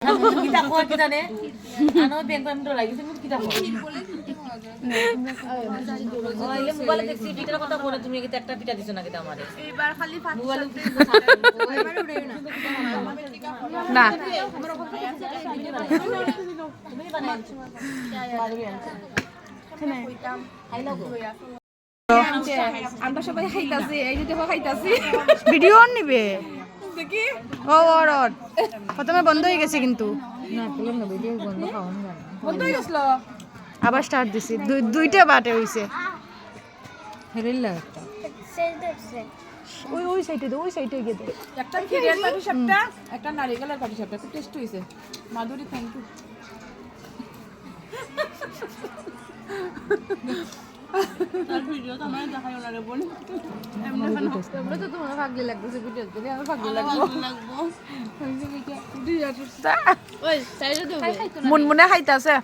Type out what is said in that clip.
kita kuat kita nih. Ano bengkok itu lagi sih kita kuat. Oh ini mobile দেখছি পিঠার কথা বলে তুমি কি একটা পিঠা দিছো না kita আমারে এবার খালি ফাট মোবাইল এবারে উড়ে না তুমি বানাইছো আমরা সবাই খাইতাছি এই যে দেখো খাইতাছি ভিডিও অন নিবে দেখি ও ওর প্রথমে বন্ধ হয়ে গেছে কিন্তু না বললাম না ভিডিও বন্ধ খাওয়ানো যায় না বন্ধ হয়ে গেছিল আবার স্টার্ট দিছি দুইটা বাটে হইছে হেরিলা একটা ওই সাইডে গিয়ে দে একটা খিরের পাটি সাপটা একটা নারিকেলের পাটি সাপটা খুব টেস্ট হইছে মাধুরী থ্যাংক ইউ আর ভিডিও তো আমার দেখাই ওনারে বলি তোমরা তো তোমার পাগলি লাগতেছে ভিডিও করে আমি পাগলি লাগবো ওই সাইডে দিও মুনমুনে খাইতাছে